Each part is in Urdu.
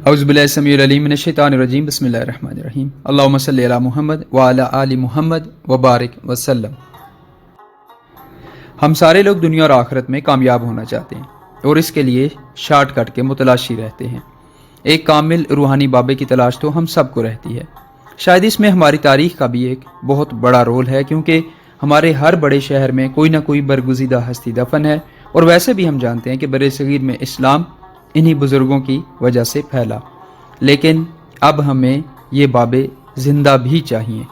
اعوذ باللہ السمیع العلیم من الشیطان الرجیم بسم اللہ الرحمن الرحیم اللہم صلی علی محمد وعلی آل محمد وبارک وسلم۔ ہم سارے لوگ دنیا اور آخرت میں کامیاب ہونا چاہتے ہیں اور اس کے لیے شارٹ کٹ کے متلاشی رہتے ہیں۔ ایک کامل روحانی بابے کی تلاش تو ہم سب کو رہتی ہے۔ شاید اس میں ہماری تاریخ کا بھی ایک بہت بڑا رول ہے، کیونکہ ہمارے ہر بڑے شہر میں کوئی نہ کوئی برگزیدہ ہستی دفن ہے، اور ویسے بھی ہم جانتے ہیں کہ بر صغیر میں اسلام انہی بزرگوں کی وجہ سے پھیلا، لیکن اب ہمیں یہ بابے زندہ بھی چاہیے،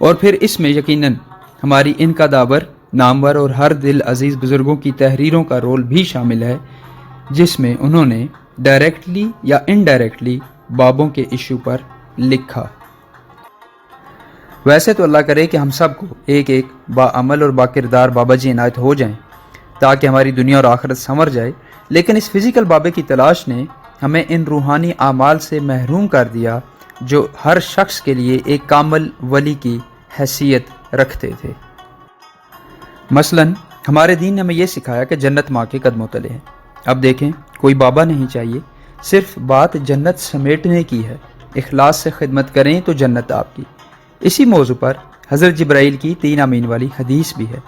اور پھر اس میں یقیناً ہماری ان کا داور نامور اور ہر دل عزیز بزرگوں کی تحریروں کا رول بھی شامل ہے، جس میں انہوں نے ڈائریکٹلی یا انڈائریکٹلی بابوں کے ایشو پر لکھا۔ ویسے تو اللہ کرے کہ ہم سب کو ایک ایک باعمل اور باکردار بابا جی عنایت ہو جائیں تاکہ ہماری دنیا اور آخرت سنور جائے، لیکن اس فزیکل بابے کی تلاش نے ہمیں ان روحانی اعمال سے محروم کر دیا جو ہر شخص کے لیے ایک کامل ولی کی حیثیت رکھتے تھے۔ مثلا ہمارے دین نے ہمیں یہ سکھایا کہ جنت ماں کے قدموں تلے ہے۔ اب دیکھیں، کوئی بابا نہیں چاہیے، صرف بات جنت سمیٹنے کی ہے۔ اخلاص سے خدمت کریں تو جنت آپ کی۔ اسی موضوع پر حضرت جبرائیل کی 3 آمین والی حدیث بھی ہے،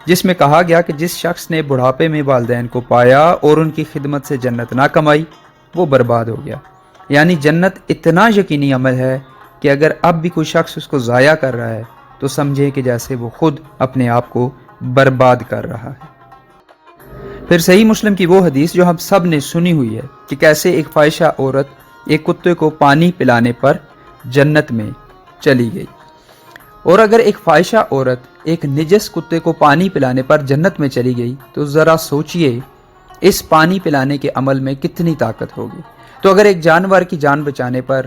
جس میں کہا گیا کہ جس شخص نے بڑھاپے میں والدین کو پایا اور ان کی خدمت سے جنت نہ کمائی، وہ برباد ہو گیا۔ یعنی جنت اتنا یقینی عمل ہے کہ اگر اب بھی کوئی شخص اس کو ضائع کر رہا ہے تو سمجھے کہ جیسے وہ خود اپنے آپ کو برباد کر رہا ہے۔ پھر صحیح مسلم کی وہ حدیث جو ہم سب نے سنی ہوئی ہے کہ کیسے ایک فاحشہ عورت ایک کتے کو پانی پلانے پر جنت میں چلی گئی، اور اگر ایک فاحشہ عورت ایک نجس کتے کو پانی پلانے پر جنت میں چلی گئی تو ذرا سوچئے اس پانی پلانے کے عمل میں کتنی طاقت ہوگی۔ تو اگر ایک جانور کی جان بچانے پر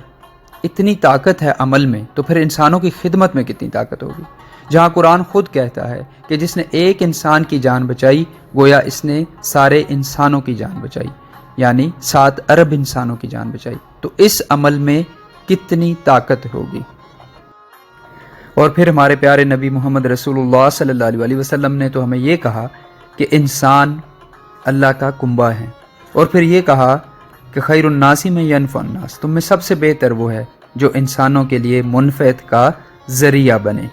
اتنی طاقت ہے عمل میں، تو پھر انسانوں کی خدمت میں کتنی طاقت ہوگی، جہاں قرآن خود کہتا ہے کہ جس نے ایک انسان کی جان بچائی گویا اس نے سارے انسانوں کی جان بچائی، یعنی 7 ارب انسانوں کی جان بچائی۔ تو اس عمل میں کتنی طاقت ہوگی۔ اور پھر ہمارے پیارے نبی محمد رسول اللہ صلی اللہ علیہ وسلم نے تو ہمیں یہ کہا کہ انسان اللہ کا کنبہ ہے، اور پھر یہ کہا کہ خیر الناس من ینفع الناس، تم میں سب سے بہتر وہ ہے جو انسانوں کے لیے منفعت کا ذریعہ بنے۔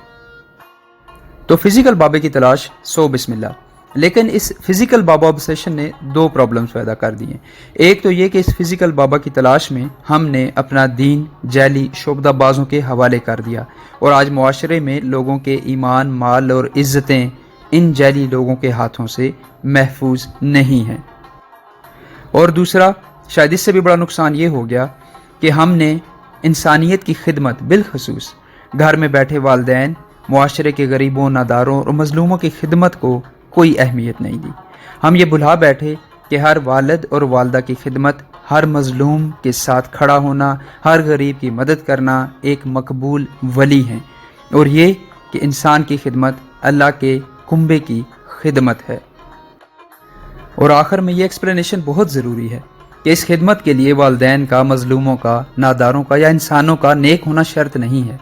تو فزیکل بابے کی تلاش سو بسم اللہ، لیکن اس فزیکل بابا obsession نے 2 پرابلمز پیدا کر دی ہیں۔ ایک تو یہ کہ اس فزیکل بابا کی تلاش میں ہم نے اپنا دین جعلی شعبدہ بازوں کے حوالے کر دیا، اور آج معاشرے میں لوگوں کے ایمان، مال اور عزتیں ان جعلی لوگوں کے ہاتھوں سے محفوظ نہیں ہیں۔ اور دوسرا، شاید اس سے بھی بڑا نقصان یہ ہو گیا کہ ہم نے انسانیت کی خدمت، بالخصوص گھر میں بیٹھے والدین، معاشرے کے غریبوں، ناداروں اور مظلوموں کی خدمت کو کوئی اہمیت نہیں دی۔ ہم یہ بھلا بیٹھے کہ ہر والد اور والدہ کی خدمت، ہر مظلوم کے ساتھ کھڑا ہونا، ہر غریب کی مدد کرنا ایک مقبول ولی ہیں، اور یہ کہ انسان کی خدمت اللہ کے کنبے کی خدمت ہے۔ اور آخر میں یہ ایکسپلینیشن بہت ضروری ہے کہ اس خدمت کے لیے والدین کا، مظلوموں کا، ناداروں کا یا انسانوں کا نیک ہونا شرط نہیں ہے،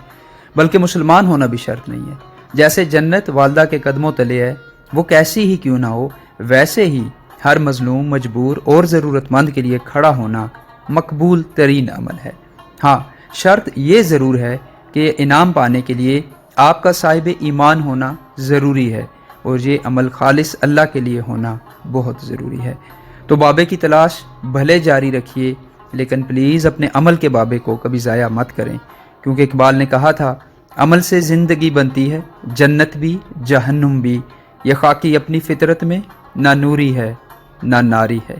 بلکہ مسلمان ہونا بھی شرط نہیں ہے۔ جیسے جنت والدہ کے قدموں تلے ہے، وہ کیسی ہی کیوں نہ ہو، ویسے ہی ہر مظلوم، مجبور اور ضرورت مند کے لیے کھڑا ہونا مقبول ترین عمل ہے۔ ہاں، شرط یہ ضرور ہے کہ انعام پانے کے لیے آپ کا صاحب ایمان ہونا ضروری ہے، اور یہ عمل خالص اللہ کے لیے ہونا بہت ضروری ہے۔ تو بابے کی تلاش بھلے جاری رکھیے، لیکن پلیز اپنے عمل کے بابے کو کبھی ضائع مت کریں، کیونکہ اقبال نے کہا تھا، عمل سے زندگی بنتی ہے، جنت بھی جہنم بھی، یہ خاکی اپنی فطرت میں نہ نوری ہے نہ ناری ہے۔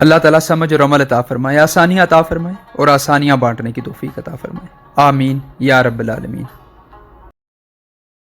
اللہ تعالیٰ سمجھ اور عمل عطا فرمائے، آسانیاں عطا فرمائے، اور آسانیاں بانٹنے کی توفیق عطا فرمائے۔ آمین یا رب العالمین۔